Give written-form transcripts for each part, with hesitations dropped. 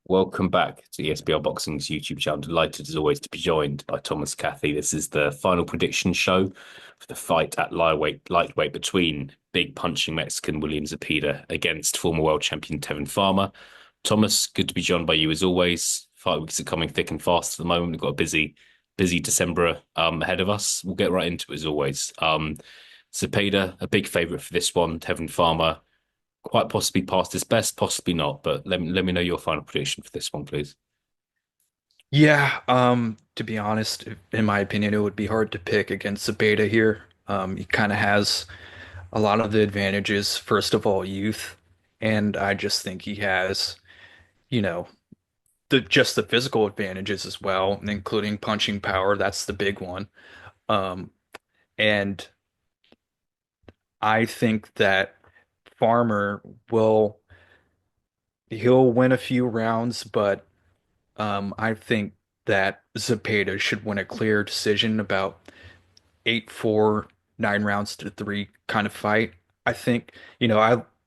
Welcome back to ESBR Boxing's YouTube channel. Delighted as always to be joined by Thomas Cathy. This is the final prediction show for the fight at lightweight between big punching Mexican William Zepeda against former world champion Tevin Farmer. Thomas, good to be joined by you as always. Fight weeks are coming thick and fast at the moment. We've got a busy December ahead of us. We'll get right into it as always. Zepeda, a big favourite for this one. Tevin Farmer quite possibly past his best, possibly not. But let me know your final prediction for this one, please. Yeah, to be honest, in my opinion, it would be hard to pick against Zepeda here. He kind of has a lot of the advantages. First of all, youth, and I just think he has, you know, the physical advantages as well, including punching power. That's the big one. Um, and I think that Farmer will he'll win a few rounds, but I think that Zepeda should win a clear decision about 8-4, 9 rounds to 3 kind of fight. I think,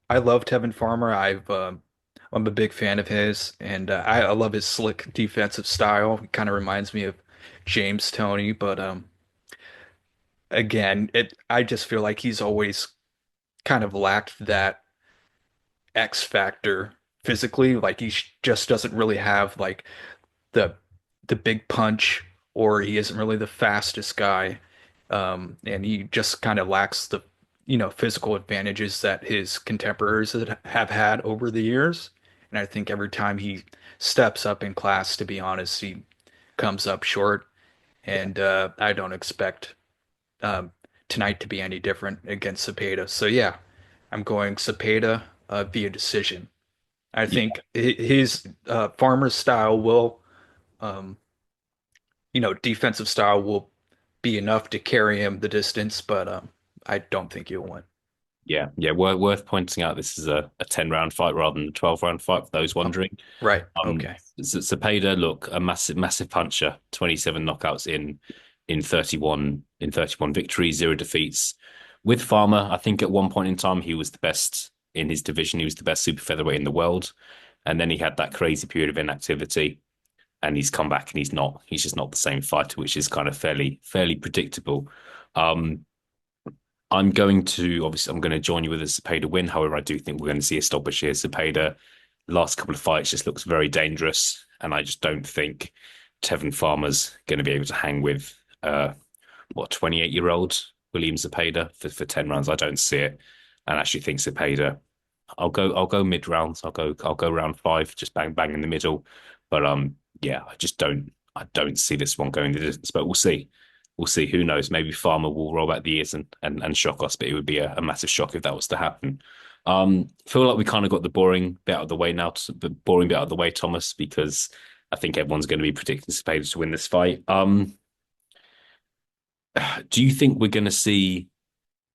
I love Tevin Farmer. I'm a big fan of his, and I love his slick defensive style. He kind of reminds me of James Toney, but again, it I just feel like he's always kind of lacked that X factor physically. Like just doesn't really have like the the big punch, or he isn't really the fastest guy, and he just kind of lacks the physical advantages that his contemporaries have had over the years. And I think every time he steps up in class, to be honest, he comes up short. Yeah, And I don't expect um, tonight to be any different against Zepeda. So yeah, I'm going Zepeda via decision. I yeah, think his Farmer's style will um, defensive style will be enough to carry him the distance, but I don't think he'll win. yeah. Worth pointing out this is a 10 round fight rather than a 12 round fight for those Oh, wondering. right. Um, Okay. Zepeda, look, a massive puncher, 27 knockouts in 31 victories, zero defeats. With Farmer, I think at one point in time he was the best in his division. He was the best super featherweight in the world, and then he had that crazy period of inactivity, and he's come back and he's just not the same fighter, which is kind of fairly predictable. Um, I'm going to join you with a Zepeda win. However, I do think we're going to see a stoppage here. Zepeda, last couple of fights just looks very dangerous, and I just don't think Tevin Farmer's going to be able to hang with 28-year-old William Zepeda for 10 rounds. I don't see it, and I actually think Zepeda. I'll go mid rounds. I'll go round five, just bang in the middle. But yeah, I don't see this one going the distance. But we'll see. We'll see. Who knows? Maybe Farmer will roll back the years and shock us, but it would be a massive shock if that was to happen. Feel like we kind of got the boring bit out of the way now, the boring bit out of the way, Thomas, because I think everyone's going to be predicting Zepeda to win this fight. Do you think we're going to see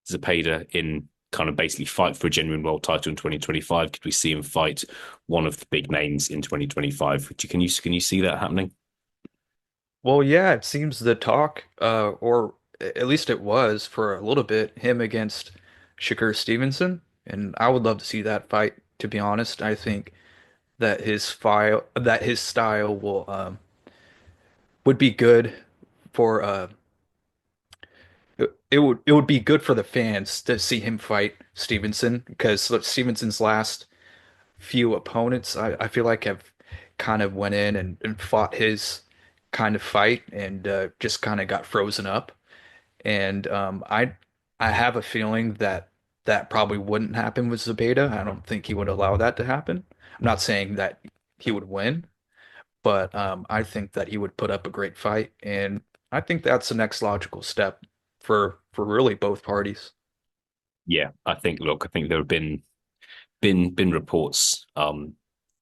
Zepeda in kind of basically fight for a genuine world title in 2025? Could we see him fight one of the big names in 2025? Can you see that happening? Well, yeah, it seems the talk, or at least it was for a little bit, him against Shakur Stevenson, and I would love to see that fight. To be honest, I think that his style will would be good for it would be good for the fans to see him fight Stevenson, because Stevenson's last few opponents I feel like have kind of went in and fought his kind of fight, and just kind of got frozen up. And I have a feeling that that probably wouldn't happen with Zepeda. I don't think he would allow that to happen. I'm not saying that he would win, but I think that he would put up a great fight, and I think that's the next logical step for really both parties. Yeah, I think there have been reports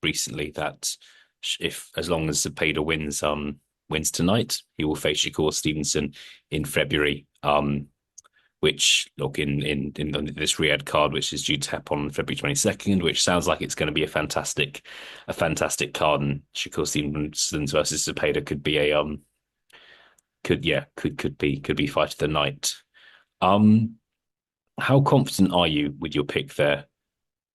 recently that if as long as Zepeda wins tonight, he will face Shakur Stevenson in February. Which look in this Riyadh card, which is due to happen on February 22nd, which sounds like it's going to be a fantastic card. And Shakur Stevenson versus Zepeda could be a could be fight of the night. Um, how confident are you with your pick there,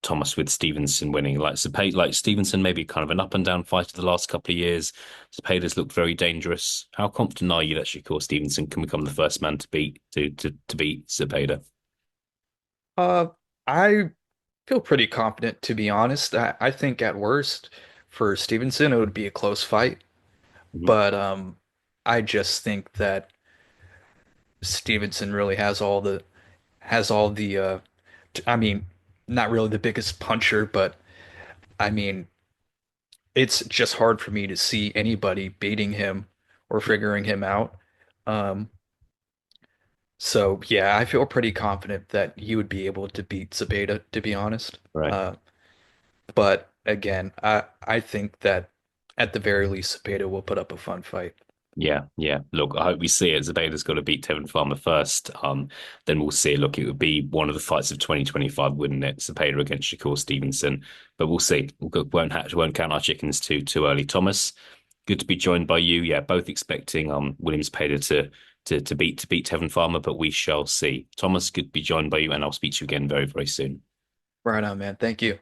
Thomas with Stevenson winning. Like Zepeda, like Stevenson, maybe kind of an up and down fight of the last couple of years. Zepeda's looked very dangerous. How confident are you that Shakur Stevenson can become the first man to beat to beat Zepeda? Uh, I feel pretty confident, to be honest. I think at worst for Stevenson, it would be a close fight, Mhm. but I just think that Stevenson really has all the I mean, not really the biggest puncher, but I mean, it's just hard for me to see anybody beating him or figuring him out. Um, so yeah, I feel pretty confident that he would be able to beat Zepeda, to be honest. Right. But again, I think that at the very least, Zepeda will put up a fun fight. Yeah, yeah. Look, I hope we see it. Zebeda's got to beat Tevin Farmer first. Then we'll see. Look, it would be one of the fights of 2025, wouldn't it? Zepeda against Shakur Stevenson. But we'll see. Won't count our chickens too early. Thomas, good to be joined by you. Yeah, both expecting William Zepeda to beat Tevin Farmer, but we shall see. Thomas, good to be joined by you, and I'll speak to you again very, very soon. Right on, man. Thank you.